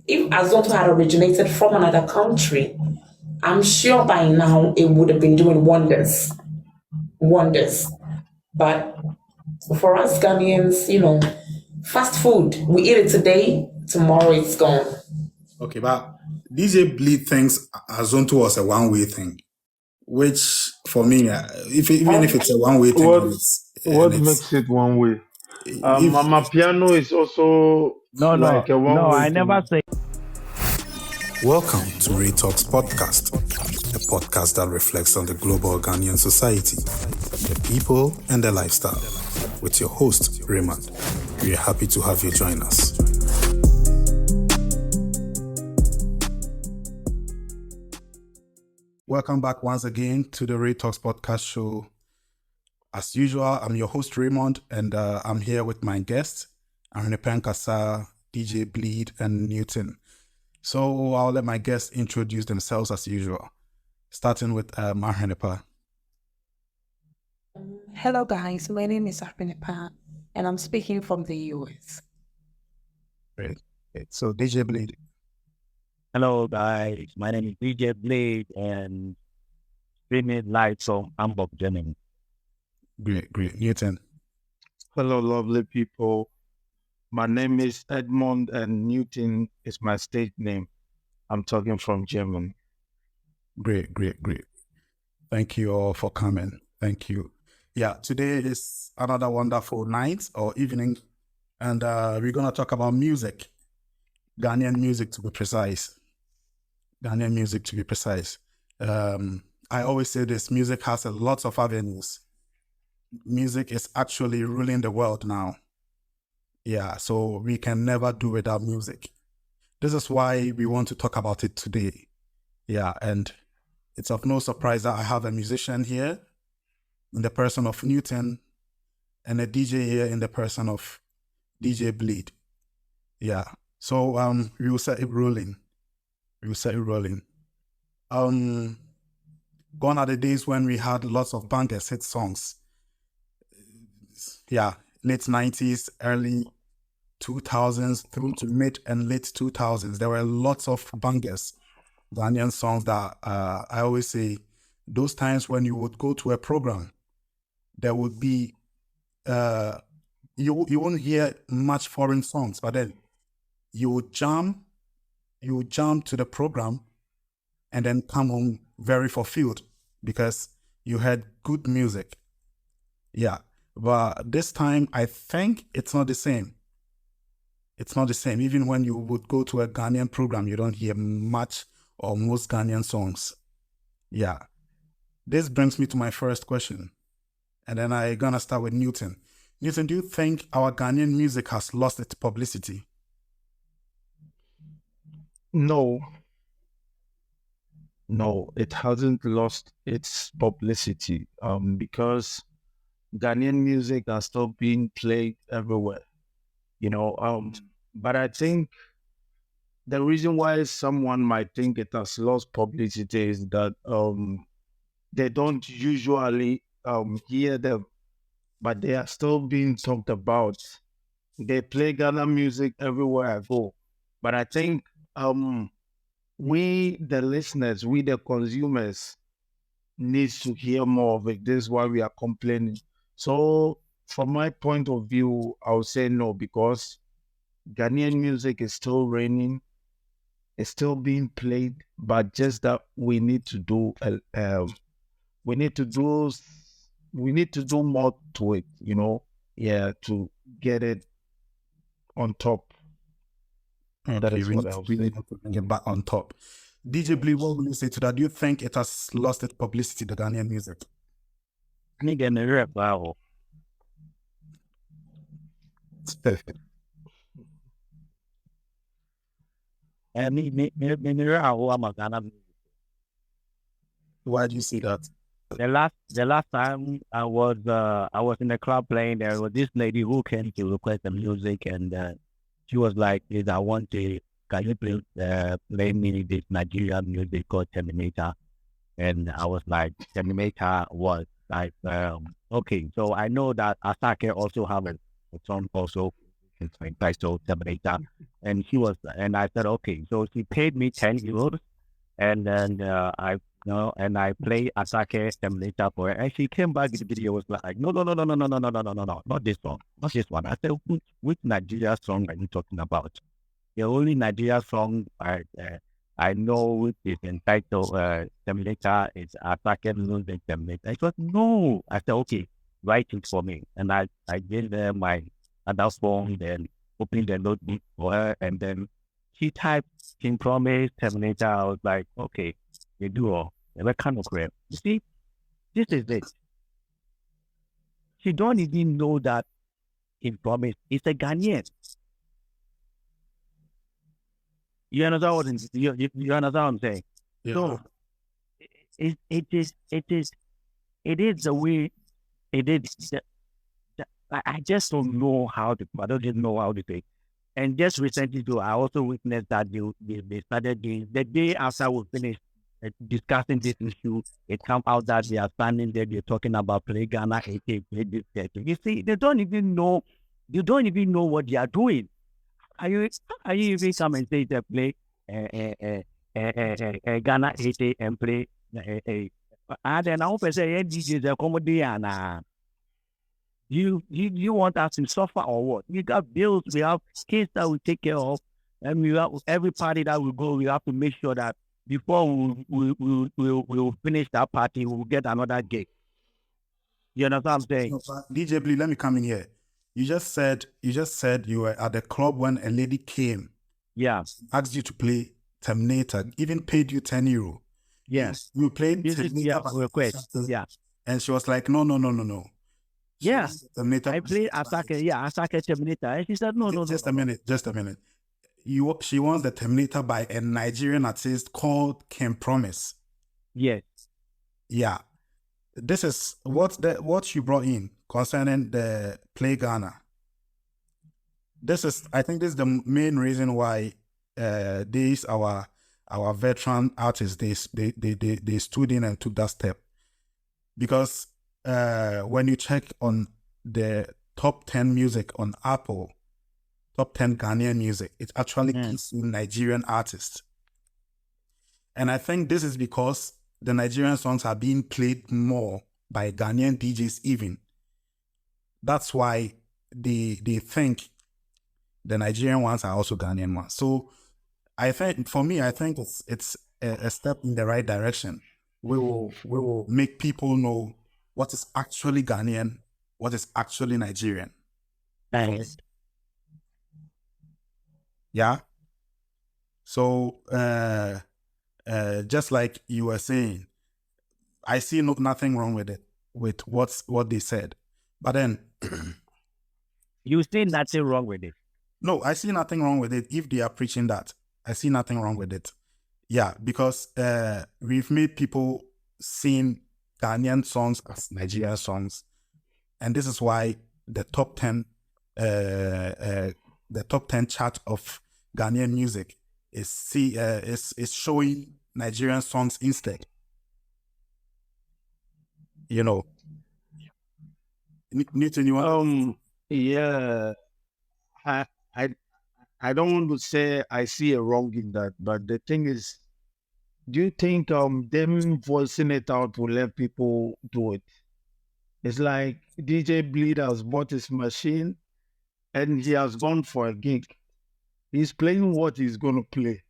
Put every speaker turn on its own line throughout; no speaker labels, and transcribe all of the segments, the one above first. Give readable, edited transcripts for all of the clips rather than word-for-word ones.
if Azonto had originated from another country, I'm sure by now it would have been doing wonders. Wonders. But for us Ghanaians, fast food, we eat it today, tomorrow it's gone.
Okay, but DJ Bleed thinks Azonto was a one-way thing, which for me, even if it's a one-way thing,
What
and it's
what makes it one way?
if
Mama Piano is also
No,
like a one way
I never
thing.
say.
welcome to Ray Talks Podcast, a podcast that reflects on the global Ghanaian society, the people, and their lifestyle. With your host, Raymond. We are happy to have you join us. Welcome back once again to the Ray Talks Podcast show. As usual, I'm your host, Raymond, and I'm here with my guests, Arnepen Kasa, DJ Bleed, and Newton. So I'll let my guests introduce themselves as usual, starting with Arnepa.
Hello guys, my name is Arnepa and I'm speaking from the US.
Great. So DJ Bleed.
Hello, guys. My name is DJ Blade and streaming live from Hamburg, Germany.
Great. Newton.
Hello, lovely people. My name is Edmond, and Newton is my stage name. I'm talking from Germany.
Great. Thank you all for coming. Thank you. Yeah, today is another wonderful night or evening, and we're going to talk about music. Ghanaian music, to be precise. I always say this, music has a lot of avenues. Music is actually ruling the world now. Yeah, so we can never do without music. This is why we want to talk about it today. Yeah, and it's of no surprise that I have a musician here in the person of Newton and a DJ here in the person of DJ Bleed. Yeah, so we will set it rolling. Gone are the days when we had lots of bangers, hit songs. Yeah, late 90s, early 2000s through to mid and late 2000s. There were lots of bangers, Ghanaian songs that I always say, those times when you would go to a program, there would be, you won't hear much foreign songs, but then you would jam to the program and then come home very fulfilled because you had good music. Yeah, but this time I think it's not the same. Even when you would go to a Ghanaian program, you don't hear much or most Ghanaian songs. Yeah. This brings me to my first question. And then I'm going to start with Newton. Newton, do you think our Ghanaian music has lost its publicity?
No, it hasn't lost its publicity because Ghanaian music are still being played everywhere, but I think the reason why someone might think it has lost publicity is that they don't usually hear them, but they are still being talked about. They play Ghana music everywhere I go, but I think we, the listeners, we, the consumers, needs to hear more of it. This is why we are complaining. So from my point of view, I would say no, because Ghanaian music is still reigning, it's still being played, but just that we need to do more to it, to get it on top. That is what I was saying.
To bring it back on top. DJ Blue, what will you say to that? Do you think it has lost its publicity, the Ghanaian music?
Me get me rap wow. Me rap I'm a Ghana.
Why do you say that?
The last time I was in the club playing, there was this lady who came to request the music, and she was like, "I want to, can you play me this Nigerian music called Terminator?" And I was like, Terminator was like, okay. So I know that Asake also have a song also it's entitled Terminator. And I said, okay. So she paid me 10 euros, and then I played Asake Terminator for her. And she came back in the video, was like, no, not this one, not this one. I said, which Nigeria song are you talking about? The only Nigeria song I know which is entitled Terminator is Asake Music Terminator. I said, no. I said, okay, write it for me. And I gave her my other phone, then opened the notebook for her, and then she typed King Promise Terminator. I was like, okay, you do all. What kind of crap? You see, this is it. She don't even know that King Promise is a Ghanaian. You understand what you understand what I'm saying?
Yeah.
So it is the way it is. I just don't know how to. I don't even know how to say. And just recently too, I also witnessed that they started doing the day after we finished discussing this issue. It come out that they are standing there, they're talking about play Ghana, play this, that. You see, they don't even know. You don't even know what they are doing. Are you even come and say they play Ghana 80 and play and then I hope I say DJs are comedy and you want us to suffer or what? We got bills, we have kids that we take care of, and we have every party that we go, we have to make sure that before we'll finish that party, we'll get another gig. You understand what I'm saying?
No, DJ Blee, let me come in here. You just said you were at the club when a lady came, asked you to play Terminator, even paid you 10 euro.
Yes.
You played
Terminator request. Yeah.
And she was like, no.
Yeah.
Terminator.
I played Asake Terminator. And she said, no.
Just a minute. She wants the Terminator by a Nigerian artist called Ken Promise.
Yes.
Yeah. This is what you brought in concerning the Play Ghana. I think this is the main reason why these our veteran artists they stood in and took that step. Because when you check on the top 10 music on Apple, top 10 Ghanaian music, it actually gives you Nigerian artists. And I think this is because the Nigerian songs are being played more by Ghanaian DJs even. That's why they think the Nigerian ones are also Ghanaian ones. So I think it's a step in the right direction. We will make people know what is actually Ghanaian, what is actually Nigerian.
Thanks.
Yeah. So just like you were saying, I see nothing wrong with it, with what they said. But then
you see nothing wrong with it?
No, I see nothing wrong with it if they are preaching that. I see nothing wrong with it. Yeah, because we've made people sing Ghanaian songs as Nigerian songs, and this is why the top 10 chart of Ghanaian music is showing Nigerian songs instead. You know, Newton, you want?
Yeah, I don't want to say I see a wrong in that, but the thing is, do you think them voicing it out will let people do it? It's like DJ Bleed has bought his machine and he has gone for a gig. He's playing what he's going to play.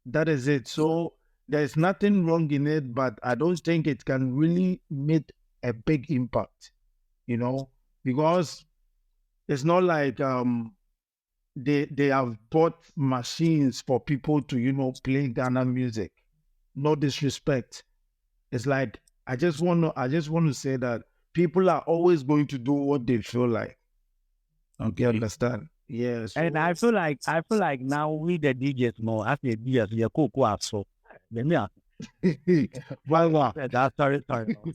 That is it. So there's nothing wrong in it, but I don't think it can really make a big impact, because it's not like they have bought machines for people to, play Ghana music. No disrespect. It's like I just want to say that people are always going to do what they feel like. Okay, understand? Yes.
And I feel like now we the DJs more as the DJs we are cool so.
Well,
sorry.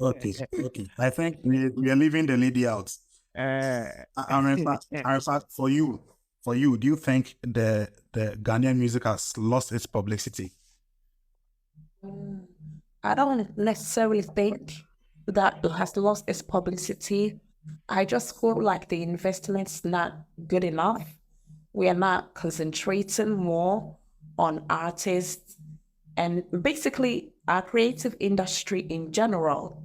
Okay. I think we are leaving the lady out. Arafat, for you, do you think the Ghanaian music has lost its publicity?
I don't necessarily think that it has lost its publicity, I just feel like the investment's not good enough. We are not concentrating more on artists, and basically our creative industry in general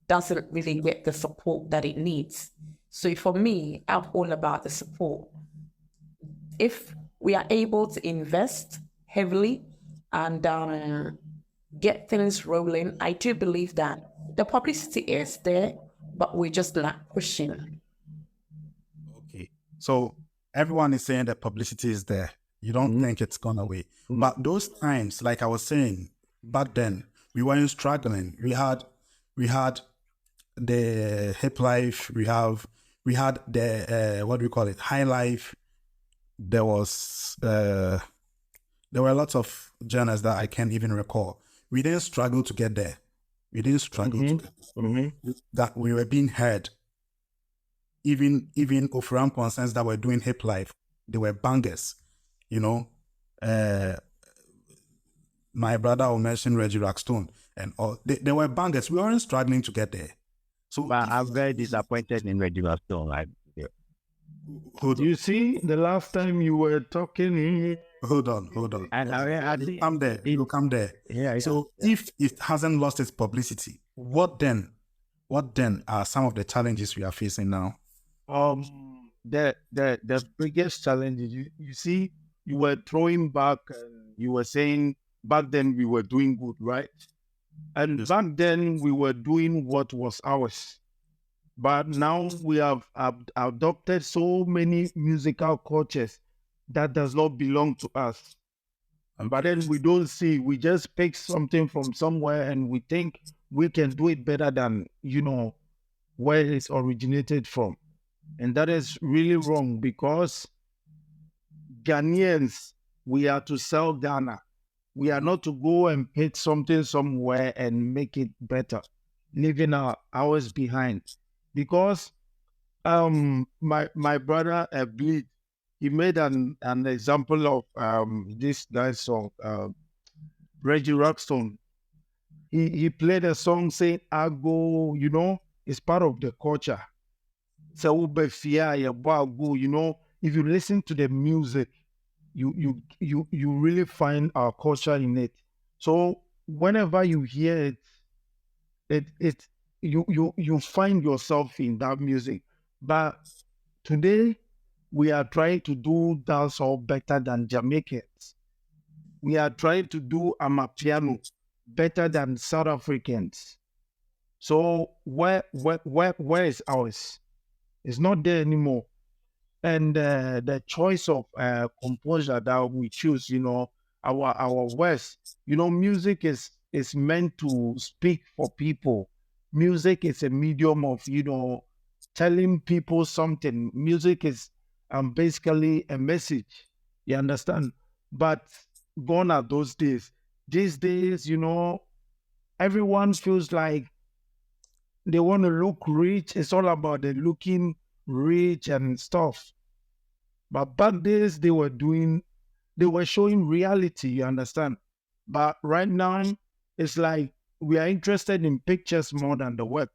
doesn't really get the support that it needs. So for me, I'm all about the support. If we are able to invest heavily and get things rolling, I do believe that the publicity is there, but we're just not pushing.
Okay. So everyone is saying that publicity is there. You don't think it's gone away. But those times, like I was saying, back then, we weren't struggling. We had the hip life, we had the what do we call it? High life. There were lots of genres that I can't even recall. We didn't struggle to get there. We didn't struggle to get there. That we were being heard. Even Ofuram concerns that were doing hip life, they were bangers. You know, my brother will mention Reggie Rockstone and all. They were bangers. We weren't struggling to get there. So
But I'm very disappointed in Reggie Stone. Like, yeah.
You see, the last time you were talking,
hold on.
And I
You come there. You come there.
Yeah.
So if it hasn't lost its publicity, what then? What then are some of the challenges we are facing now?
the biggest challenge is you see, you were throwing back and you were saying back then we were doing good, right? And
Yes.
back then we were doing what was ours. But now we have adopted so many musical cultures that does not belong to us. But then we don't see, we just pick something from somewhere and we think we can do it better than, where it's originated from. And that is really wrong, because Ghanaians, we are to sell Ghana. We are not to go and pick something somewhere and make it better, leaving ours behind. Because my brother Bleed, he made an example of this guy's song, Reggie Rockstone. He played a song saying "Ago," it's part of the culture. So if you listen to the music, you really find our culture in it. So whenever you hear it you find yourself in that music. But today we are trying to do dancehall better than Jamaicans. We are trying to do amapiano better than South Africans. So where is ours? It's not there anymore. And the choice of composure that we choose, our West, music is meant to speak for people. Music is a medium of, telling people something. Music is basically a message. You understand? But gone are those days. These days, everyone feels like they want to look rich. It's all about the looking rich and stuff. But back days they were showing reality, you understand? But right now it's like we are interested in pictures more than the work.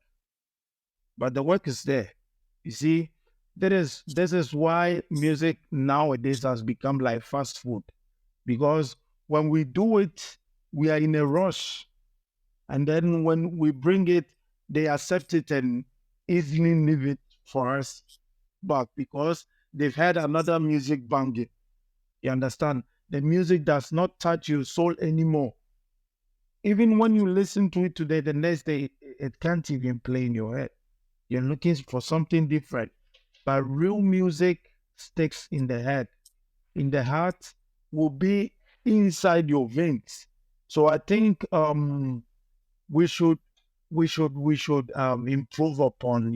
But the work is there. You see, this is why music nowadays has become like fast food. Because when we do it, we are in a rush. And then when we bring it, they accept it and easily leave it for us back, because they've had another music banging. You understand? The music does not touch your soul anymore. Even when you listen to it today, the next day, it can't even play in your head. You're looking for something different. But real music sticks in the head. In the heart will be inside your veins. So I think we should improve upon,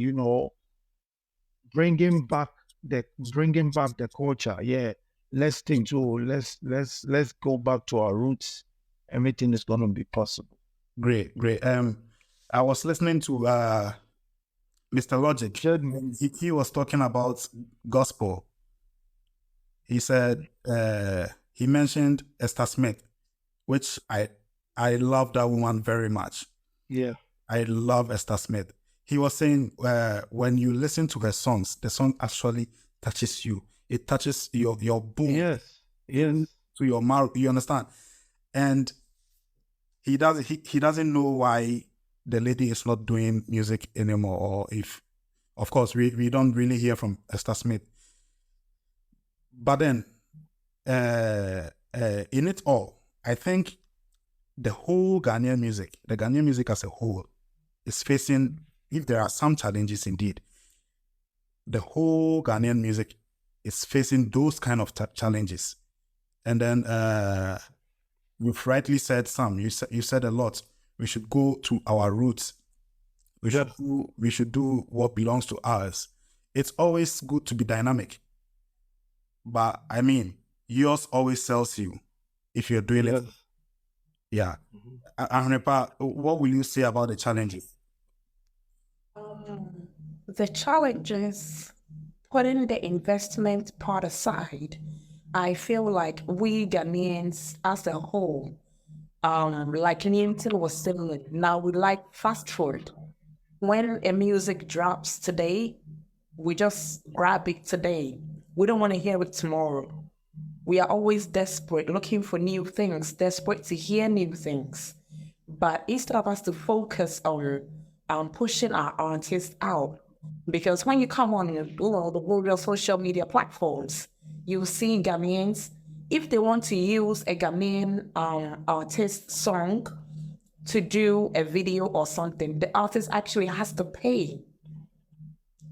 bringing back the culture. Yeah, let's think. So let's go back to our roots. Everything is gonna be possible.
Great. I was listening to Mr. Logic. He was talking about gospel. He said he mentioned Esther Smith, which I love that woman very much.
Yeah.
I love Esther Smith. he was saying when you listen to her songs, the song actually touches you. It touches your bone.
Yes. Yes.
To your marrow. You understand? And he doesn't know why the lady is not doing music anymore, or if, of course, we don't really hear from Esther Smith. But then, in it all, I think the whole Ghanaian music, the Ghanaian music as a whole, is facing, if there are some challenges indeed, the whole Ghanaian music is facing those kind of challenges. And then you've rightly said some. You said a lot. We should go to our roots. We should do what belongs to us. It's always good to be dynamic. But I mean, yours always sells you if you're doing it. Yeah. Ahnepa, what will you say about the challenges?
The challenges, putting the investment part aside, I feel like we Ghanaians as a whole, like Newton was saying, now we like fast food. When a music drops today, we just grab it today. We don't want to hear it tomorrow. We are always desperate, looking for new things, desperate to hear new things. But instead of us to focus on pushing our artists out, because when you come on the various social media platforms, you see Ghanaians, if they want to use a Ghanaian artist song to do a video or something, the artist actually has to pay.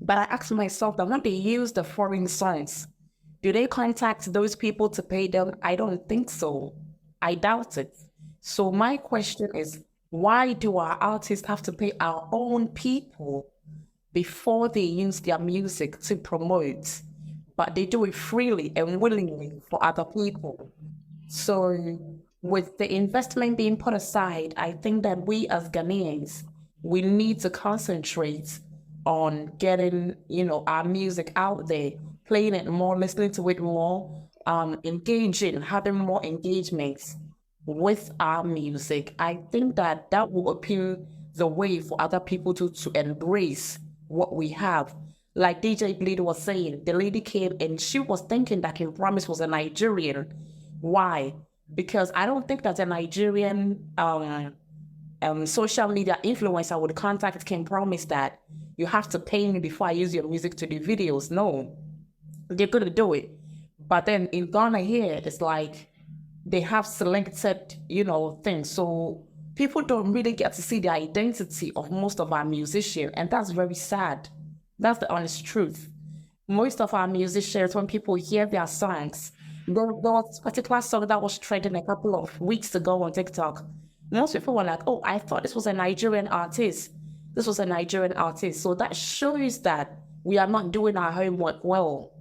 But I ask myself that when they use the foreign songs, do they contact those people to pay them? I don't think so. I doubt it. So my question is, why do our artists have to pay our own people before they use their music to promote? But they do it freely and willingly for other people. So with the investment being put aside, I think that we as Ghanaians, we need to concentrate on getting, our music out there, playing it more, listening to it more, engaging, having more engagements with our music. I think that will appeal the way for other people to embrace what we have. Like DJ Bleed was saying, the lady came and she was thinking that King Promise was a Nigerian. Why? Because I don't think that a Nigerian social media influencer would contact King Promise that you have to pay me before I use your music to do videos. No, they're going to do it. But then in Ghana here, it's like they have selected, things. So people don't really get to see the identity of most of our musicians. And that's very sad. That's the honest truth. Most of our musicians, when people hear their songs, there was a particular song that was trending a couple of weeks ago on TikTok. Most people were like, oh, I thought this was a Nigerian artist. This was a Nigerian artist. So that shows that we are not doing our homework well.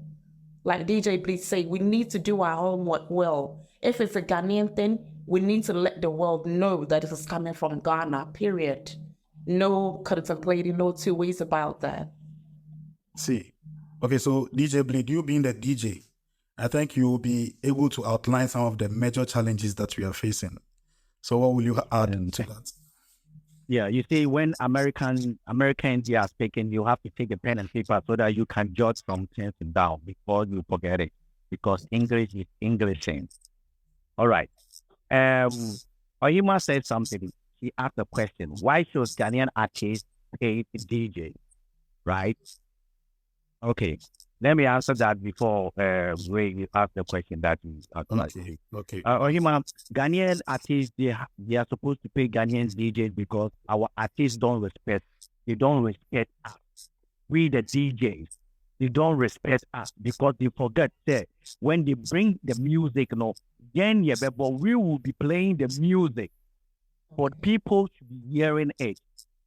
Like DJ Bleed said, we need to do our homework well. If it's a Ghanaian thing, we need to let the world know that it is coming from Ghana, period. No contemplating, no two ways about that.
See, okay, so DJ Bleed, you being the DJ, I think you will be able to outline some of the major challenges that we are facing. So what will you add to that?
Yeah, you see, when Americans are speaking, you have to take a pen and paper so that you can jot some things down before you forget it, because English is English. All right. Oyima said something. He asked a question: why should Ghanaian artists pay the DJ? Right? Okay. Let me answer that before we ask the question that you asked.
Okay.
Oyima, Ghanaian artists, they are supposed to pay Ghanaian DJs because our artists don't respect us. We the DJs, they don't respect us because they forget that when they bring the music, but we will be playing the music for people to be hearing it.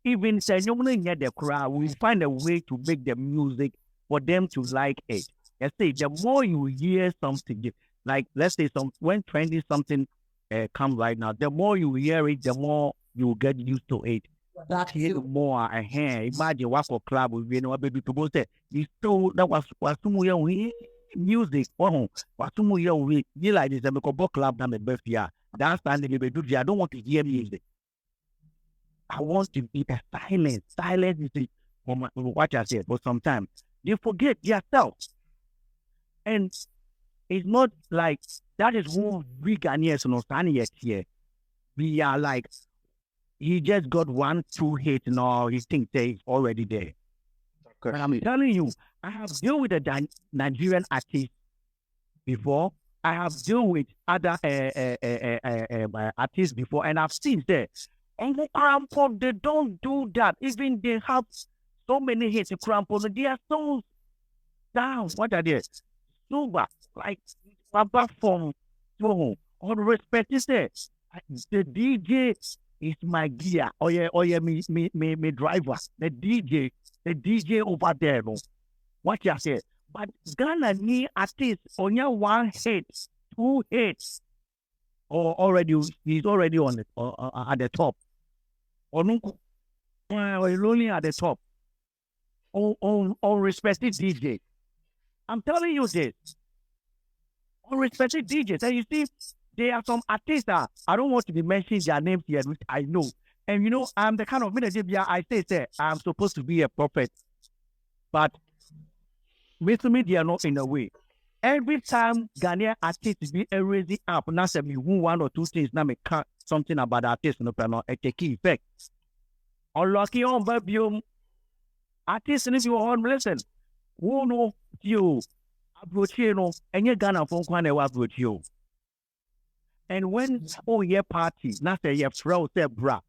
Even say the crowd, we find a way to make the music for them to like it. I say the more you hear something, like let's say when trendy something come right now, the more you hear it, the more you get used to it. That is more imagine what for club with baby people say it's true that was music. You like this club now my birthday. That's time they do. I don't want to hear music. I want to be a silent. Silence is what I said, but sometimes they forget themselves. And it's not like that is who we Ghanaians not standing yet here. We are like, he just got 1-2 hits now, he thinks he's already there. But I'm telling you, I have dealt with a Nigerian artist before. I have dealt with other artists before, and I've seen that. And the Crampon, they don't do that. Even they have so many hits in Crampon, they are so down. What are they? Super, like Papa from so all respect is there. The DJ is my gear. Oh yeah, me driver. The DJ over there, no. What you say? But Ghana need artists on your 1 hit, 2 hits, or already he's already on it at the top. Or no, he's only at the top. On respected DJ. I'm telling you this. On respected DJs, and you see, there are some artists that I don't want to be mentioning their names here, which I know. And you know, I'm the kind of manager I say I'm supposed to be a prophet, but with me, they are not in a way. Every time Ghanaian artists be raising up, now say me 1 or 2 things, now me cut something about the artist, no plan, it take effect. Unlucky on baby, artists, and if you want listen, who know you approach you know, and you Ghana phone when they approach you. And when party, now say you throw say bra,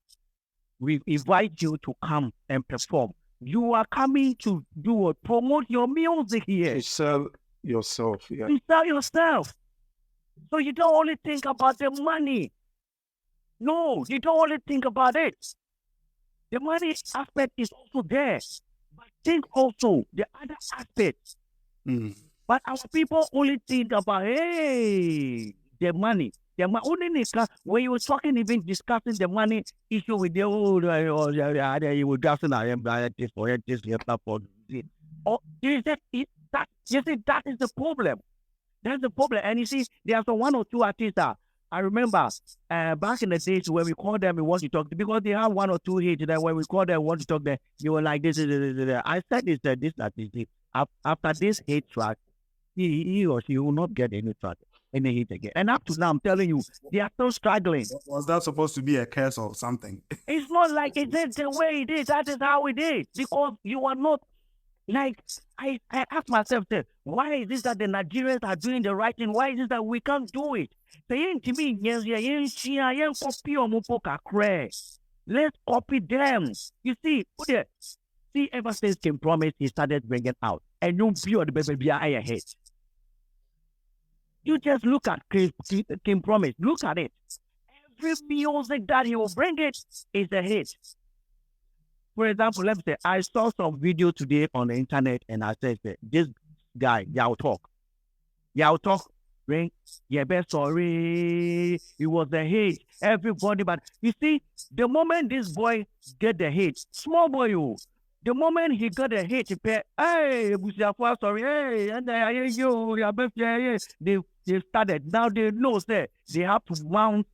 we invite you to come and perform. You are coming to do it, promote your music here.
You sell yourself, yeah.
You sell yourself. So you don't only think about the money. No, you don't only think about it. The money aspect is also there. But think also the other aspect. But our people only think about, hey, the money. The only when you were talking, even discussing the money issue with the old, you were just this for this, for this. Oh, you see, that is the problem. That's the problem. And you see, there are some 1 or 2 artists that I remember back in the days when we called them, we want to talk because they have 1 or 2 hits. That when we called them, want to talk, they were like this. I said this, after this hate track, he or she will not get any track. And hit again. And up to now, I'm telling you, they are still struggling.
Was that supposed to be a curse or something?
It's not like it is the way it is. That is how it is. Because you are not like I ask myself, why is this that the Nigerians are doing the right thing? Why is it that we can't do it? Let's copy them. You see, ever since Kim Promise, he started bringing out and you view the baby ahead. You just look at Kim Promise. Look at it. Every music that he will bring it is a hit. For example, let's say I saw some video today on the internet and I said, this guy, Yao Talk, bring, yeah, best sorry, it was a hit. Everybody, but you see, the moment this boy get the hit, small boy, the moment he got a hit, he pay, hey, sorry, hey, and they started. Now they know that they have to mount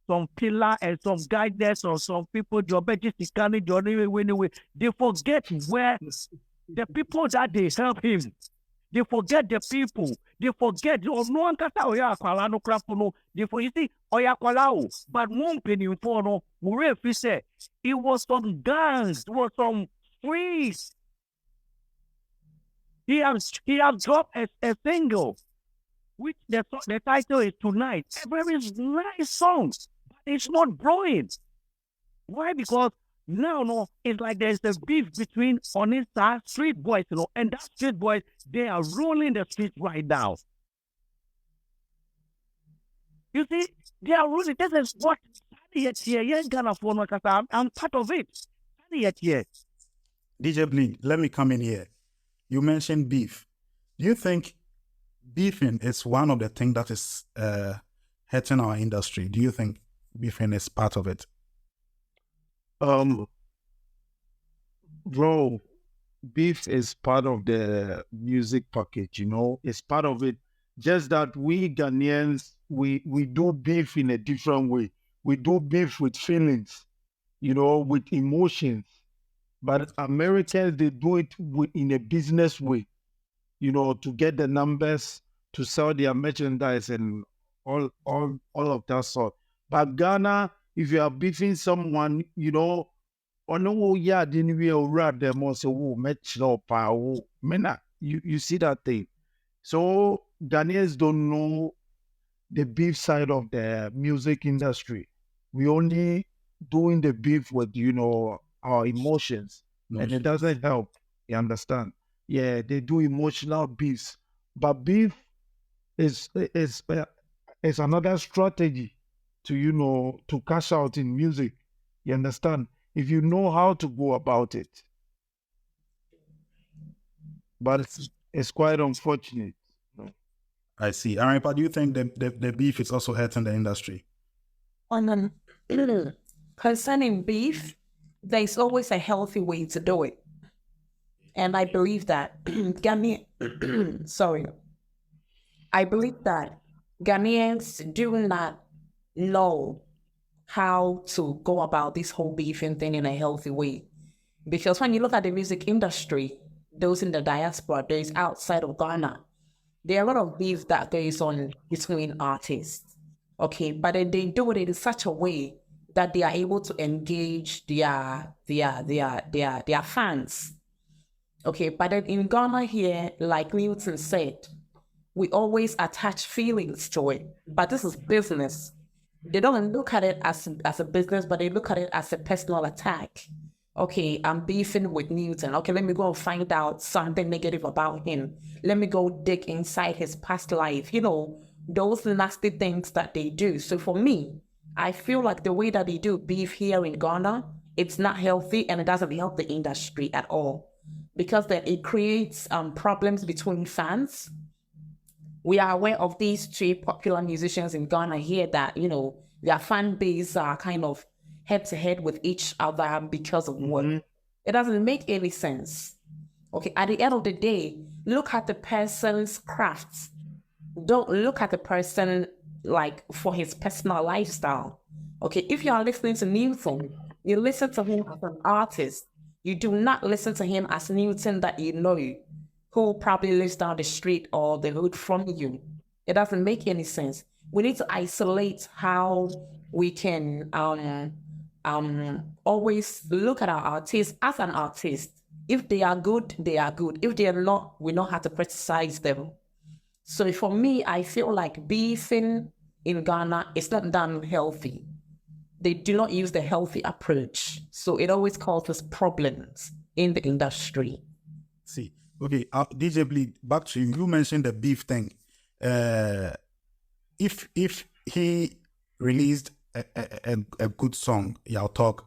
some pillar and some guidance or some people. They forget where the people that they help him. They forget the people. They forget. Oh, no one can say, oh yeah, no crap no. They forget. You see, oh yeah, but one penny for no. We say it was some gangs. It was some streets. He has dropped a single, which the title is Tonight. A very nice song, but it's not growing. Why? Because now, it's like there's a beef between Onisa street boys, and that street boys, they are ruling the street right now. You see, they are ruling. This is what I'm part of it.
DJ Bleed, let me come in here. You mentioned beef. Do you think beefing is one of the things that is hurting our industry? Do you think beefing is part of it?
Bro, beef is part of the music package, it's part of it. Just that we Ghanaians, we do beef in a different way. We do beef with feelings. with emotions. But Americans, they do it in a business way, to get the numbers, to sell their merchandise and all of that sort. But Ghana, if you are beefing someone, yeah, didn't we already them also match up you see that thing. So Ghanaians don't know the beef side of the music industry. We only doing the beef with our emotions, and it doesn't help. You understand? Yeah, they do emotional beefs, but beef is is uh, is another strategy to cash out in music. You understand? If you know how to go about it, but it's quite unfortunate.
I see. All right, but do you think the beef is also hurting the industry?
On concerning beef, there's always a healthy way to do it. And I believe that sorry. I believe that Ghanaians do not know how to go about this whole beefing thing in a healthy way. Because when you look at the music industry, those in the diaspora, those outside of Ghana, there are a lot of beef that goes on between artists. Okay, but they do it in such a way that they are able to engage their fans. Okay, but then in Ghana here, like Newton said, we always attach feelings to it. But this is business. They don't look at it as a business, but they look at it as a personal attack. Okay, I'm beefing with Newton. Okay, let me go and find out something negative about him. Let me go dig inside his past life. Those nasty things that they do. So for me, I feel like the way that they do beef here in Ghana, it's not healthy and it doesn't help the industry at all. Because then it creates problems between fans. We are aware of these three popular musicians in Ghana here that, their fan base are kind of head to head with each other because of what. It doesn't make any sense. Okay, at the end of the day, look at the person's crafts. Don't look at the person like for his personal lifestyle. Okay, if you are listening to Newton, you listen to him as an artist. You do not listen to him as Newton that you know, who probably lives down the street or the hood from you. It doesn't make any sense. We need to isolate how we can always look at our artists as an artist. If they are good, they are good. If they are not, we know how to criticize them. So for me, I feel like beefing in Ghana is not done healthy. They do not use the healthy approach. So it always causes problems in the industry.
See, okay, DJ Bleed, back to you. You mentioned the beef thing. If he released a good song, Y'all Talk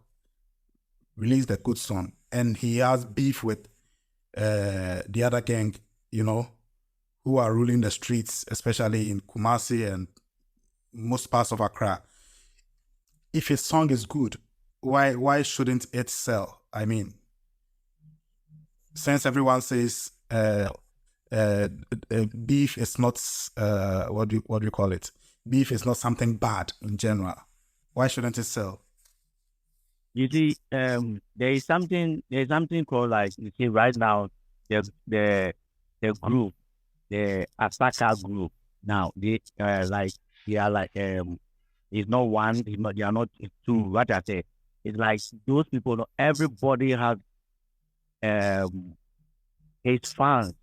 released a good song, and he has beef with the other gang, who are ruling the streets, especially in Kumasi and most parts of Accra. If his song is good, why shouldn't it sell? I mean, since everyone says beef is not what do you call it? Beef is not something bad in general. Why shouldn't it sell?
You see, there is something called, like, you see right now, the group, the Asaka group. Now they are like it's not one, they are not two. What I say, it's like those people. Everybody has his fans.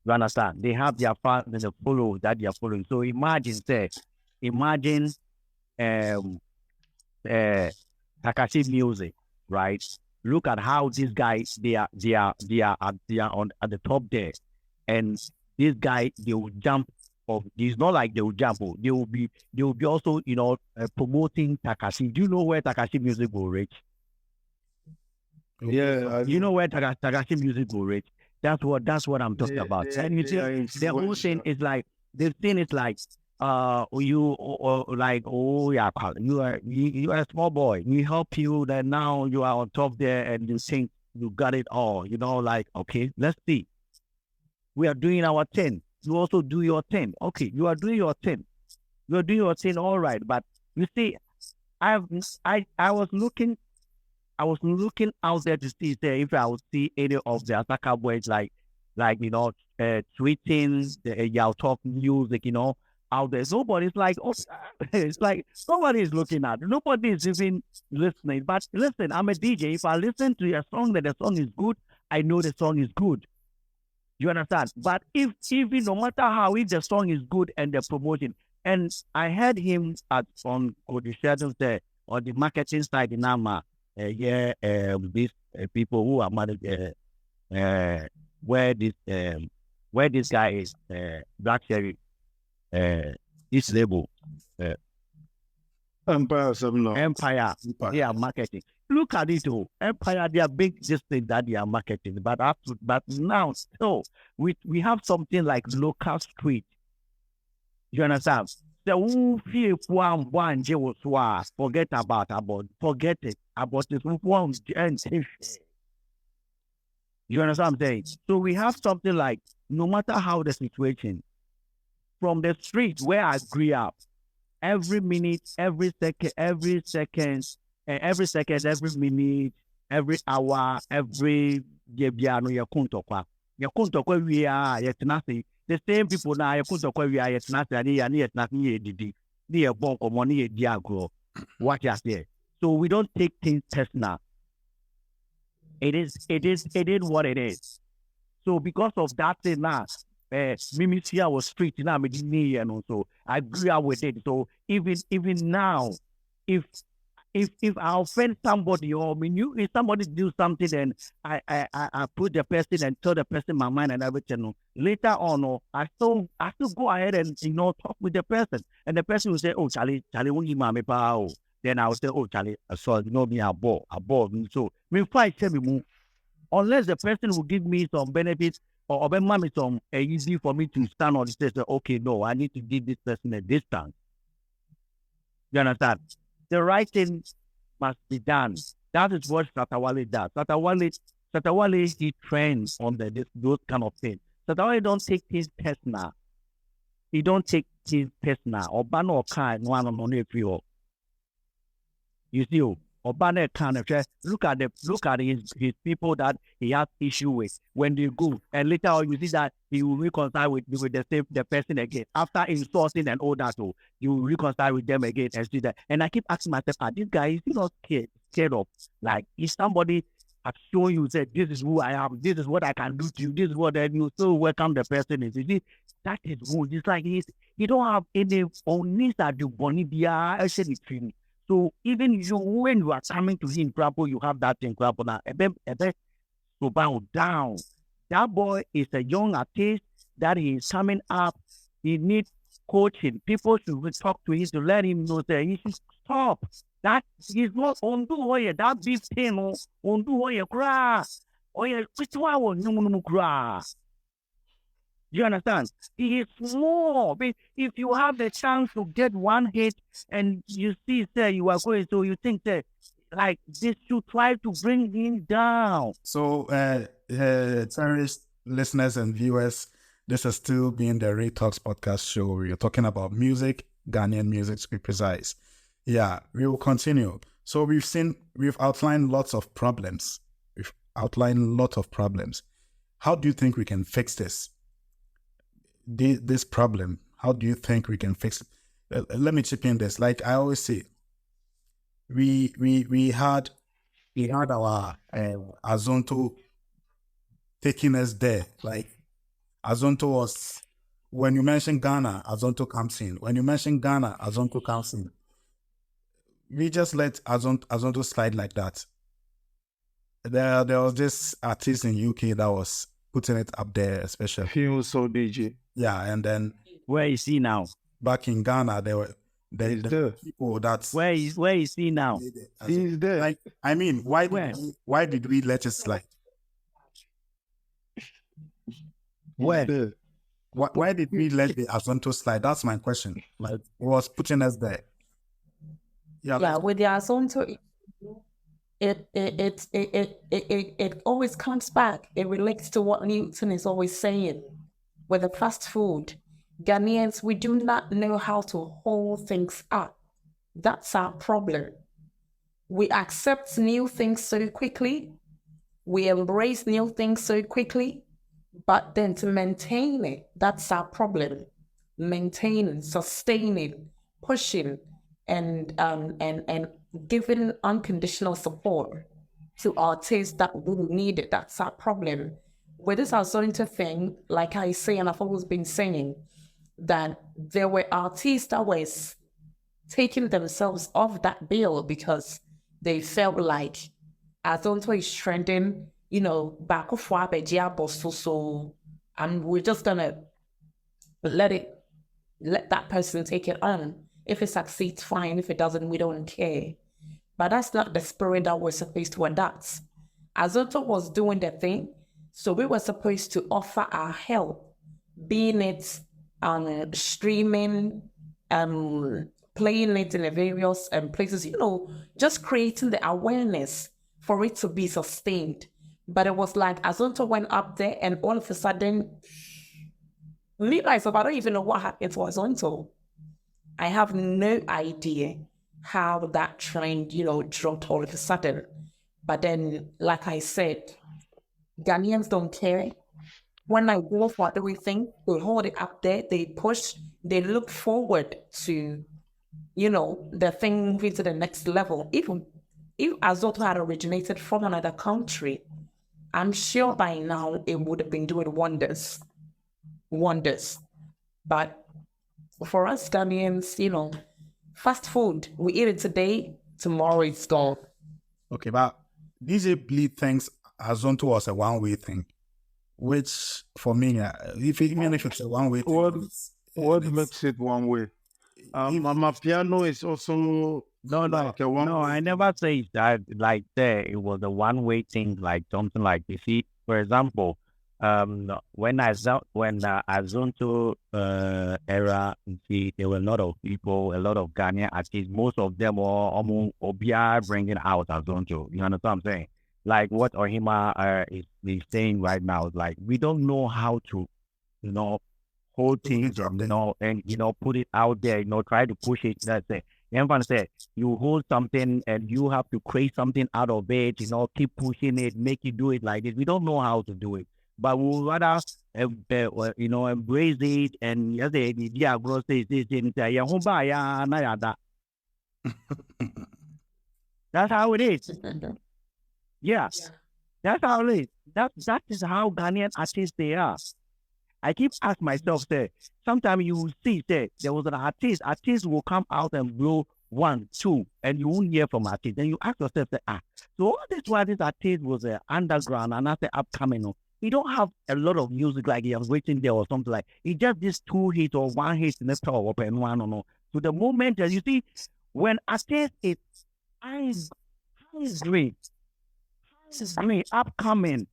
You understand? They have their fans and the followers that they are following. So imagine Takashi music, right? Look at how these guys they are on at the top there, and this guy they will jump. It's not like they will jump. They will be also promoting Takashi. Do you know where Takashi music will reach?
Yeah,
you know where Takashi music will reach. That's what I'm talking about. And you see, the whole thing is like you are a small boy. We help you, then now you are on top there and you think you got it all. Okay, let's see. We are doing our thing. You also do your thing. Okay, you are doing your thing. You are doing your thing, all right. But you see, I was looking I was looking out there to see if I would see any of the Asaka boys tweeting the Yao Talk music, out there. Nobody's like, oh, it's like nobody is looking at. Nobody is even listening. But listen, I'm a DJ. If I listen to a song that the song is good, I know the song is good. You understand? But if even no matter how, if the song is good and the promotion, and I heard him on the shadows there on the marketing side in Nama, these people who are managed, where this guy is, Black Cherry, this label,
Empire Seminar.
Empire, they are marketing. Look at it, Empire, they are big this thing that they are marketing. But now, so we have something like local street. You understand? The forget it about this one. You understand what I'm saying? So we have something like, no matter how the situation, from the street where I grew up, every minute, every second, every minute, every hour, every the same people now what you say. So we don't take things personal. It is what it is. So because of that thing now, Mimisia was street now, and also I grew up with it. So even now, if I offend somebody or if somebody do something and I put the person and tell the person my mind and everything, later on, I still go ahead and talk with the person, and the person will say, oh Charlie, won't you mama pow? Then I will say, oh Charlie, so me a ball. So me fight tell me move. Unless the person will give me some benefits or me some easy for me to stand on the stage, okay, no, I need to give this person a distance. You understand? The right thing must be done. That is what Satawale does. Satawale, he trains on those kind of things. Satawale don't take things personal. He don't take things personal. Obano or kind one on every you see, Obana kind of look at his people that he has issue with when they go, and later on you see that he will reconcile with the person again after insulting and all that. So you will reconcile with them again and see that. And I keep asking myself, this guy is he not scared of? Like, if somebody has shown you that this is who I am, this is what I can do to you, this is what you still welcome the person is. You see, that is good. It's like he don't have any only that you bonibia actually. So even you, when you are coming to him, you have that thing, now. So bow down. That boy is a young artist that he is coming up. He needs coaching. People should talk to him to let him know that he should stop. That he's not on that big thing on grass. Which one no grass. You understand? He is small. But if you have the chance to get one hit and you see, say, you are going, so you think that, like, this should try to bring him down.
So, cherished listeners and viewers, this has still been the Ray Talks podcast show. We're talking about music, Ghanaian music to be precise. Yeah, we will continue. So we've outlined lots of problems. How do you think we can fix this? This problem, how do you think we can fix it? Let me chip in this. Like I always say, we had our Azonto taking us there. Like Azonto was, when you mention Ghana, Azonto comes in. When you mention Ghana, Azonto comes in. We just let Azonto slide like that. There was this artist in UK that was putting it up there, especially.
Feel so DJ.
Yeah, and then
where is he now?
Back in Ghana, there were the people that
where is he now?
He's there.
Like, I mean, why did we let it slide?
Where?
Why did we let the Azonto slide? That's my question. Like, who was putting us there?
Yeah, with the Azonto, it always comes back. It relates to what Newton is always saying. With the fast food, Ghanaians, we do not know how to hold things up. That's our problem. we accept new things so quickly, we embrace new things so quickly, but then to maintain it, that's our problem. Maintaining, sustaining, pushing, and giving unconditional support to artists that really need it. That's our problem. With this Azonto thing, like I say, and I've always been saying, that there were artists that were taking themselves off that bill because they felt like Azonto is trending, back of so and we're just gonna let that person take it on. If it succeeds, fine. If it doesn't, we don't care. But that's not the spirit that we're supposed to adapt. Azonto was doing the thing, so we were supposed to offer our help, being it streaming, playing it in the various places, just creating the awareness for it to be sustained. But it was like Azonto went up there and all of a sudden, me myself, I don't even know what happened to Azonto. I have no idea how that trend, dropped all of a sudden. But then, like I said, Ghanaians don't care. When I go for everything, they hold it up there, they push, they look forward to, the thing moving to the next level. Even if Azonto had originated from another country, I'm sure by now it would have been doing wonders. But for us Ghanaians, fast food, we eat it today, tomorrow it's gone.
Okay, but DJ Bleed thinks Azonto was a one-way thing, which for me, even if it's a one-way thing,
What makes it one way? My piano is also like a one.
No, I never say that like that. It was a one-way thing, like something like you see. For example, when Azonto era, you see, there were a lot of people, a lot of Ghanaian artists. Most of them were almost Obia bringing out Azonto. You understand what I'm saying? Like what Ohima is saying right now. Like we don't know how to, hold things, and put it out there, try to push it. That's it. Everyone said you hold something and you have to create something out of it, keep pushing it, make you do it like this. We don't know how to do it, but we would rather, embrace it and that's how it is. Yeah, that's how it is. That is how Ghanaian artists they are. I keep asking myself, say, sometimes you will see, say, there was an artist will come out and blow 1, 2, and you won't hear from artist. Then you ask yourself, say, so all this while this artist was underground and not the upcoming, he don't have a lot of music like he was waiting there or something like. He just this 2 hits or 1 hit in the top and one or no. So the moment that you see, when artist is green, upcoming,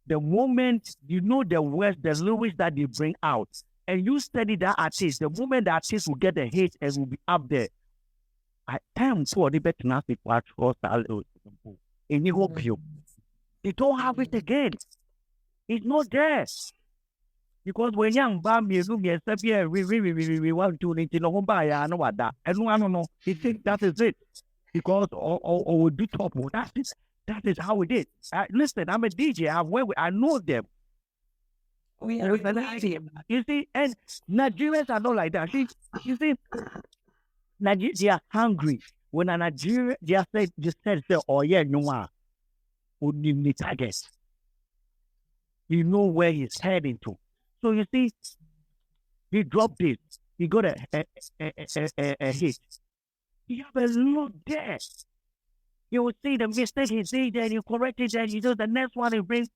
the moment the words, the lyrics that they bring out, and you study that artist, the moment the artist will get a hit and will be up there, I am for the better not to watch for and you hope you. They don't have it again. It's not there. Because when young Bambi look at we want to need to know I know what that. I don't know. He think that is it. Because or do top. That is how it is. Listen, I'm a DJ. I know them.
We are
You see, and Nigerians are not like that. You see, Nigeria, they are hungry. When a Nigeria, they said, oh yeah, no would need target. You know where he's heading to. So you see, he dropped it. He got a hit. He have a lot there. You will see the mistake he did, and you correct it, and you do the next one, he brings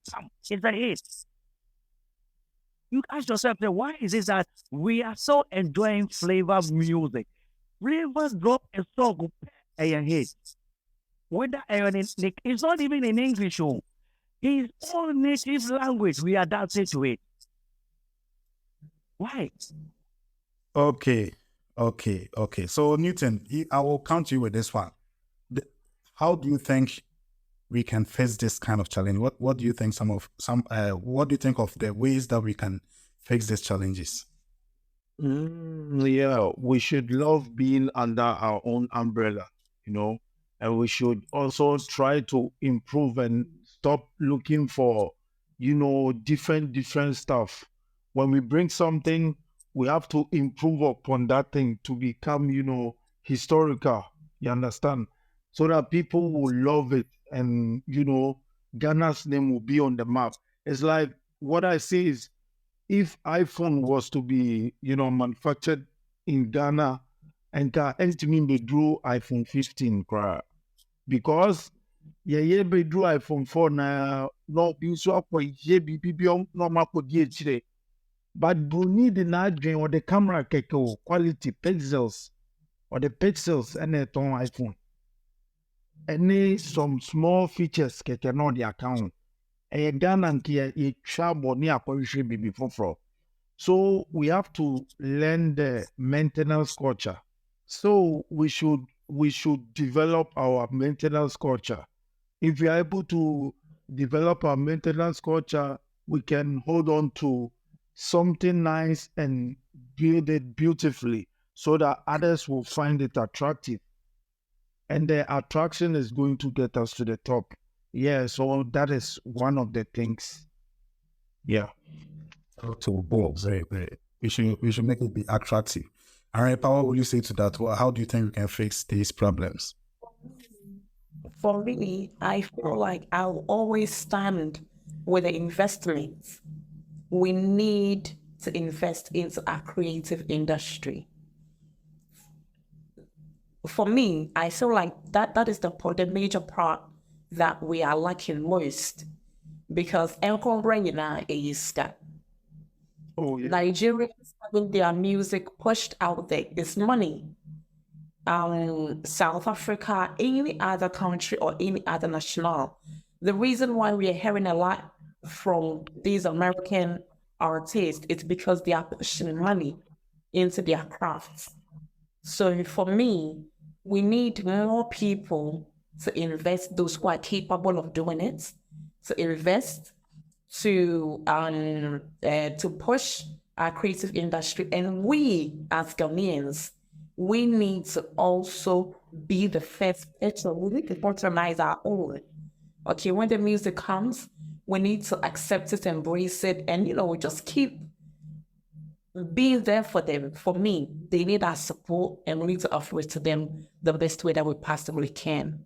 it's a hit. You ask yourself, why is it that we are so enjoying flavor music? Flavor drop a song a hit. Whether it's not even in English, his own native language, we are dancing to it. Why?
Okay. So Newton, I will come to you with this one. How do you think we can face this kind of challenge? What do you think what do you think of the ways that we can fix these challenges?
Yeah, we should love being under our own umbrella, and we should also try to improve and stop looking for, different stuff. When we bring something, we have to improve upon that thing to become, historical. You understand? So that people will love it, and Ghana's name will be on the map. It's like what I say is, if iPhone was to be, manufactured in Ghana, and anything they drew iPhone 15 cry, because they drew iPhone 4 now, no be so up no map but Bruni the dream or the camera keko quality pixels or the pixels and it on iPhone. Any some small features keke no the account. And Ghana and kia a trouble near polish before. So we have to learn the maintenance culture. So we should develop our maintenance culture. If we are able to develop our maintenance culture, we can hold on to something nice and build it beautifully so that others will find it attractive. And the attraction is going to get us to the top. Yeah, so that is one of the things. Yeah.
To both, very. We should make it be attractive. Arepa, what would you say to that? Well, how do you think we can fix these problems?
For me, I feel like I'll always stand with the investments. We need to invest into our creative industry. For me, I feel like that is the major part that we are lacking most, because
Oh, yeah.
Nigerians having their music pushed out there is money. South Africa, any other country or any other national. The reason why we are hearing a lot from these American artists is because they are pushing money into their crafts. So for me, we need more people to invest, those who are capable of doing it, to invest, to push our creative industry. And we as Ghanaians, we need to also be the first person. We need to patronize our own. Okay, when the music comes, we need to accept it, embrace it, and we just keep being there for them. For me, they need our support, and we need to offer it to them the best way that we possibly can.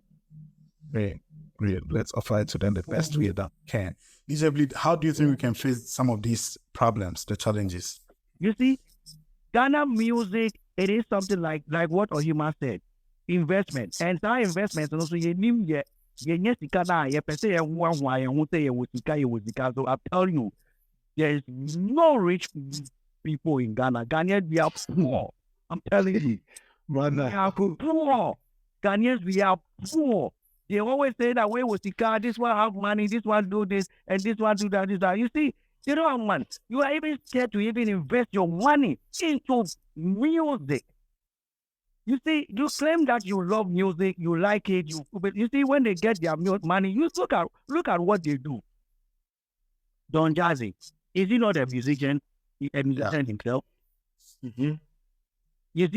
Great. Let's offer it to them the best way that we can. Lisa, how do you think we can face some of these problems, the challenges?
You see, Ghana music, it is something like what Ohima said, investment. And our investments, and also so I'm telling you, there is no rich people in Ghana. Ghanaians, we are poor. I'm telling you.
Brother.
We are poor. Ghanaians, we are poor. They always say that way with the car, this one have money, this one do this, and this one do that, this that. You see, you don't have money. You are even scared to even invest your money into music. You see, you claim that you love music, you like it, but you see, when they get their money, you look at what they do. Don Jazzy, is he not a musician? A musician himself?
Mm-hmm.
You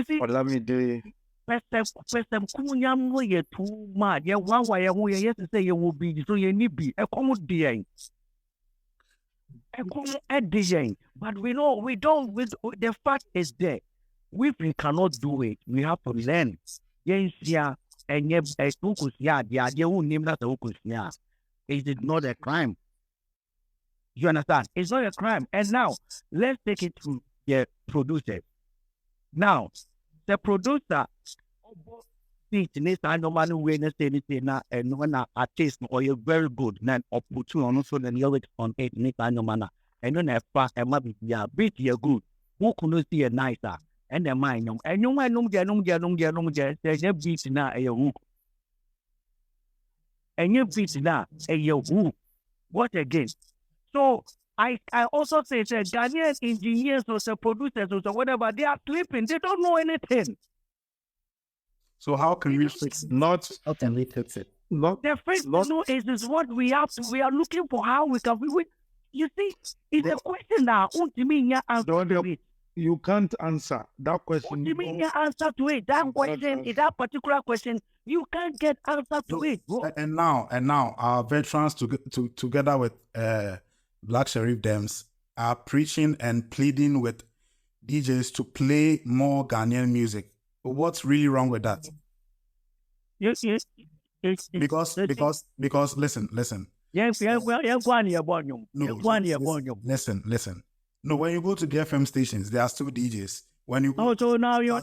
see.
But let me do.
Person kunyam no ye too mad. Ye one way yes to say you will be so ye need be a common DA. A common DA. But we don't the fact is there. We cannot do it. We have to learn. Yes, yeah, and yet a focus, yeah, the idea who name that focus, yeah. Is it not a crime? You understand? It's not a crime. And now let's take it to the producer. Now the producer beat this I normally when anything and when a taste or you're very good, then opportunity also then you on it in no manner. And then a fast and maybe yeah, beat you good. Who could see a nicer and the mind and no one no get beat now a hook. And you beat now a hook. What again? So I also say that Ghanaian engineers or the producers or whatever, they are sleeping. They don't know anything.
So how can we fix it?
How can we fix it?
The first is what we have to. We are looking for how we can. You see, it's a question now.
You can't answer that question.
You mean the answer to it? That question, is that particular question, you can't get answer to it, bro.
And now, our veterans together with Black Sheriff Dems are preaching and pleading with DJs to play more Ghanaian music. What's really wrong with that? Because listen. Listen. No, when you go to the FM stations, there are still DJs. When you go,
so now you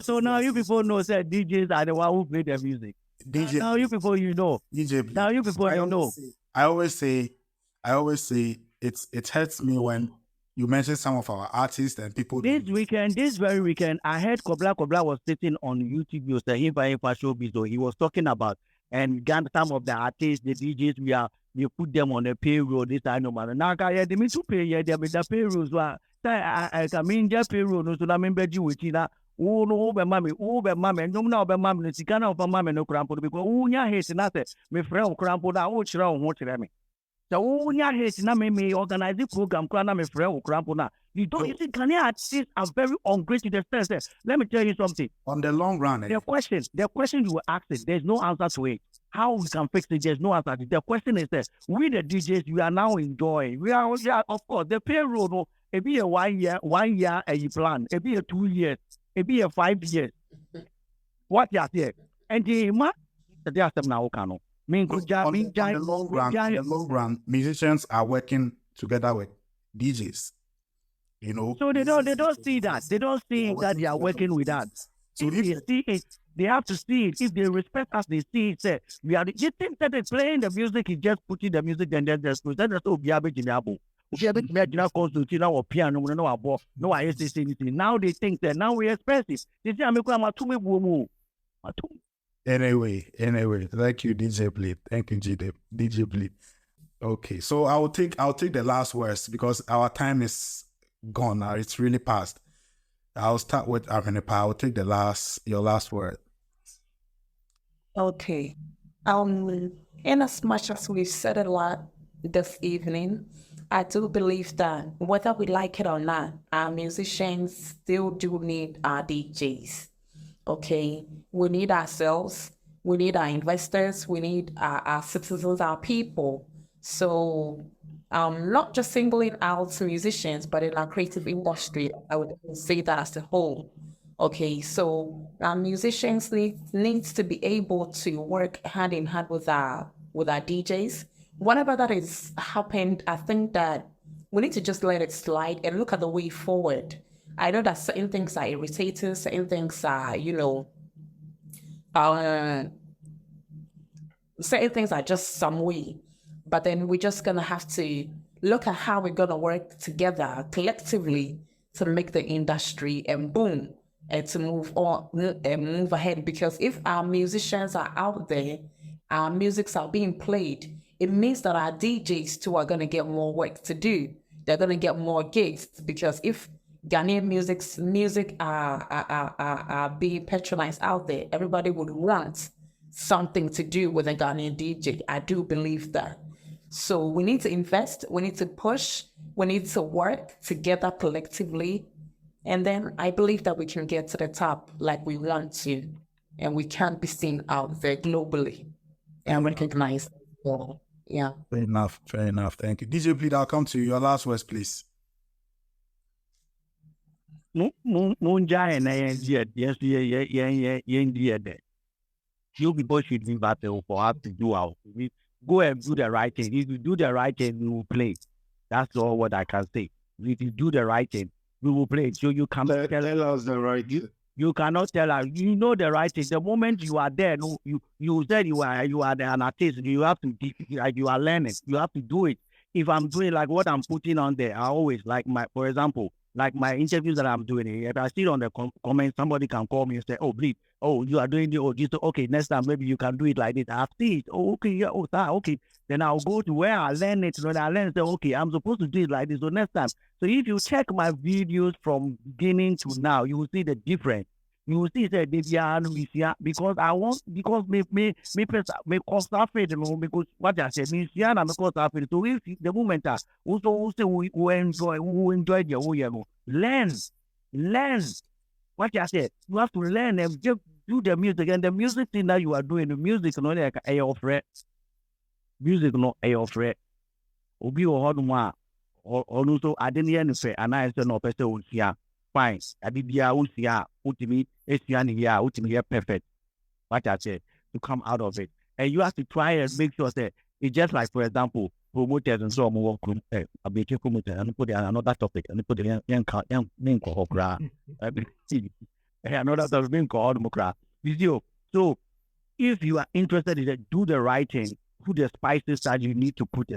people know that DJs are the one who play the music.
DJ,
now you people you know.
DJ,
now you people you know.
I always say it hurts me when you mention some of our artists and people.
This very weekend, I heard Kobla was sitting on YouTube. You say him by showbiz, so he was talking about and some of the artists, the DJs, we put them on the payroll. This I know, man. Now I they to pay them with the payrolls. I mean just payroll. No, so I mean beji with you. Oh no, be mama. No, now be mama. The sikana of mama no crampo because nya hate na say me friend crampo da o chira o ho chira me. So nya hate na me organize the program na me friend crampo na. You see, Ghanaian artists are very ungrateful to the sense. Let me tell you something.
On the long run,
the question you were asking, there's no answer to it. How we can fix it, there's no answer to it. The question is that we the DJs, we are now enjoying. We are of course, the payroll, no, it be a 1 year, a plan. It be a 2 years. It be a 5 years. What you say? And the man, the just now can.
On the long run, musicians are working together with DJs. You know,
so they don't see that. They don't see that they are working with us. So if they see it, they have to see it. If they respect us, they see it. Say we are. You think that they're playing the music, is just putting the music and then just that's so be able to or piano, no, I used to say anything. Now they think that now we're expensive. They say I'm a
Anyway, thank you, DJ Bleed. Thank you, DJ Bleed. Okay, so I'll take the last words because our time is gone now. It's really past. I'll start with Arvinipa. I'll take your last word.
Okay. In as much as we've said a lot this evening, I do believe that whether we like it or not, our musicians still do need our DJs. Okay, we need ourselves, we need our investors, we need our citizens, our people. So not just singling out musicians, but in our creative industry, I would say that as a whole. Okay, so our musicians needs to be able to work hand in hand with our DJs. Whatever that is happened, I think that we need to just let it slide and look at the way forward. I know that certain things are irritating, certain things are, certain things are just some way. But then we're just going to have to look at how we're going to work together collectively to make the industry and boom, and to move on and move ahead. Because if our musicians are out there, our musics are being played, it means that our DJs too are going to get more work to do. They're going to get more gigs because if Ghanaian music are being patronized out there, everybody would want something to do with a Ghanaian DJ. I do believe that. So we need to invest, we need to push, we need to work together collectively. And then I believe that we can get to the top like we want to. And we can be seen out there globally and recognized. Yeah.
Fair enough. Thank you. DJ, please, I'll come to you. Your last words, please.
You people should be battle for us to do our. Go and do the right thing. If you do the right thing, we will play. That's all what I can say. If you do the right thing, we will play. So you cannot
tell us the right.
You cannot tell us. You know the right thing. The moment you are there, no, you said you are an artist. You have to like you are learning. You have to do it. If I'm doing like what I'm putting on there, I always like for example, like my interviews that I'm doing. If I see it on the comments, somebody can call me and say, "Oh, Bleed, oh, you are doing this. Okay, next time maybe you can do it like this." I see it. Oh, okay, yeah, okay. Then I'll go to where I learn it. When I learn, say, okay, I'm supposed to do it like this. So next time. So if you check my videos from beginning to now, you will see the difference. You will see that because I want me cause afraid, because what I said means I'm cause afraid. So if the moment also we enjoy the whole learn. Learn what I said. You have to learn and just do the music. And the music thing that you are doing, the music not like a offer. Music not a offer. Obi or Hoduma or no so I didn't hear anything and I said no person here. Fine. I did ya ultimate Esiania ultimate perfect. What I said to come out of it. And you have to try and make sure that it's just like, for example, promoters and so on work a big promoter and put another topic and put the young main call another topic being called Mokra. So if you are interested in it, do the right thing, put the spices that you need to put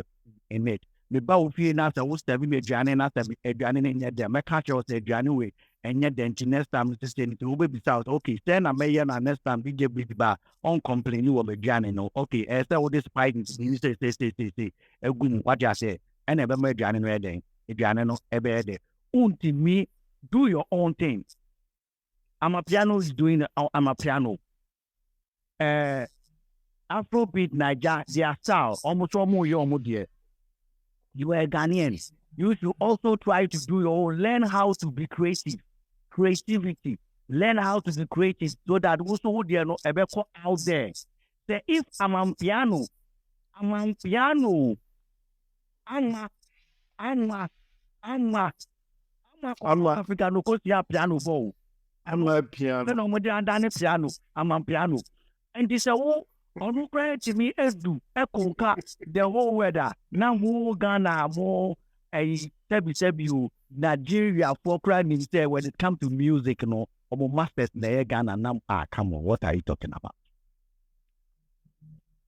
in it. The bow fee now, so what's the Johnny, not a Johnny in the Macacho was a Johnny way, and yet then next time to say to be south. Okay, then I may and next time BJ Big Bar on complain you of a Johnny. No, okay, as I would despite you say, a good what you say, and never made Johnny reading, a Johnny no ever day. Unti me, do your own thing. I'm a piano is doing, I'm a piano. Afrobeat Niger, their style, almost almost dear. You are a Ghanaian. You should also try to do your own. Learn how to be creative. Creativity. Learn how to be creative so that also there no ever out there. Say if I'm on piano, I'm a African no cause ya piano ball.
I'm a piano.
No more than piano. I'm on piano. And this on to me do the whole weather. Now more Ghana, more a sebi Nigeria for crying there when it comes to music, no, or masters there Ghana now. Come on, what are you talking about?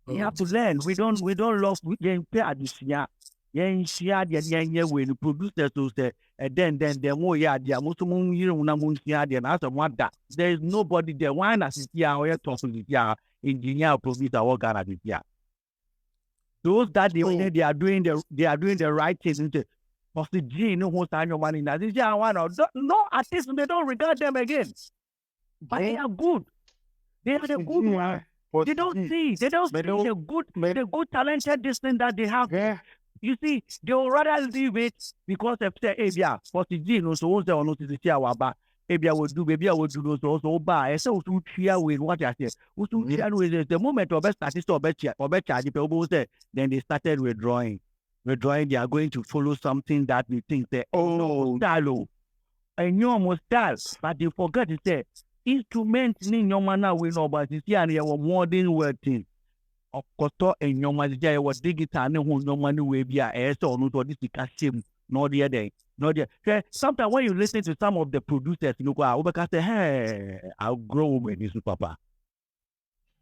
You have to learn. We don't love pay this year. When the producers will say, and then more most there is nobody there. Why not sit here or talking with ya engineer producer or Ghana this year? Those that they are doing the right thing. But the G no who's your money now. This year one no artists they don't regard them again. But they are good. They are the good one. They don't see the good talented this thing that they have.
Yeah.
You see, they will rather leave it because of say, hey, yeah, for the G, no, so once they will notice the chair, maybe I will do those also buy. So to share with what I said, to share with the moment of best artist or best charge, people say, then they started withdrawing. They are going to follow something that we think they style. And you almost style, but they forget to say, instruments in your manner will know, but you see, and you are modern wording. Koto and your manager was digital no money will be a so no to this shame no the other no the sometimes when you listen to some of the producers you go over say hey I'll grow with this papa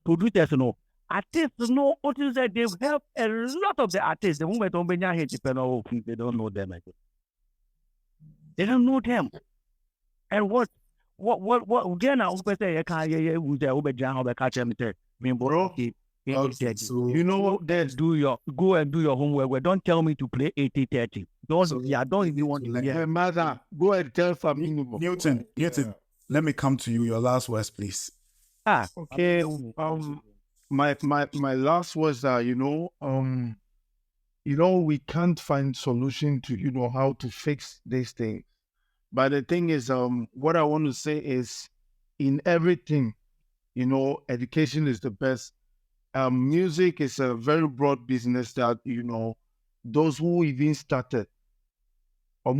producers no artists no what is that they've helped a lot of the artists the moment on Benya hate they don't know them again. They don't know them. And what again I was say you can't use the over Jan over catch them bro.
So,
You know what?
Go and do your homework. Well, don't tell me to play 80-30. Don't even want to hear.
Mother, go and tell family.
Newton, let me come to you. Your last words, please.
Okay. My last words are, we can't find solution to, how to fix this thing. But the thing is, what I want to say is, in everything, education is the best. Music is a very broad business that, those who even started, you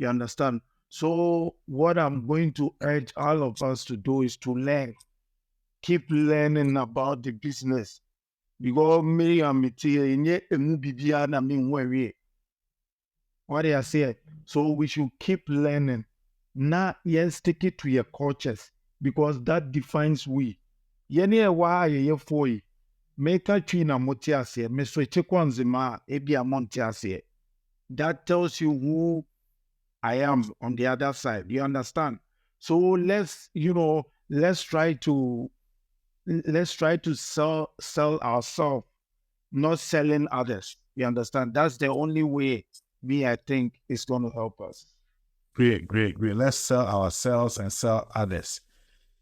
understand? So what I'm going to urge all of us to do is to learn. Keep learning about the business. Because what I say, so we should keep learning. Not stick it to your cultures. Because that defines we. Yene wa ye foi. Meka china motiase. Me switch kwanzima ebi amontiase. That tells you who I am on the other side. You understand? So let's try to sell ourselves, not selling others. You understand? That's the only way I think is going to help us.
Great. Let's sell ourselves and sell others.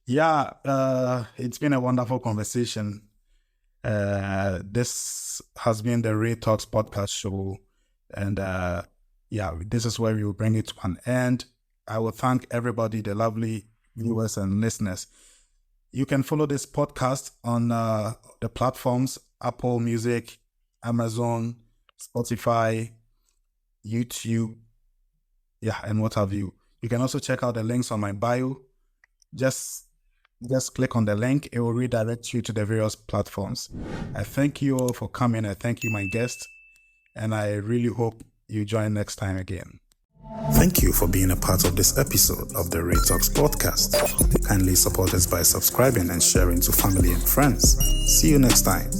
Yeah, it's been a wonderful conversation. This has been the Ray Talks podcast show, and this is where we will bring it to an end. I will thank everybody, the lovely viewers and listeners. You can follow this podcast on the platforms Apple Music, Amazon, Spotify, YouTube, and what have you. You can also check out the links on my bio. Just click on the link. It will redirect you to the various platforms. I thank you all for coming. I thank you, my guest. And I really hope you join next time again. Thank you for being a part of this episode of the Ray Talks podcast. Kindly support us by subscribing and sharing to family and friends. See you next time.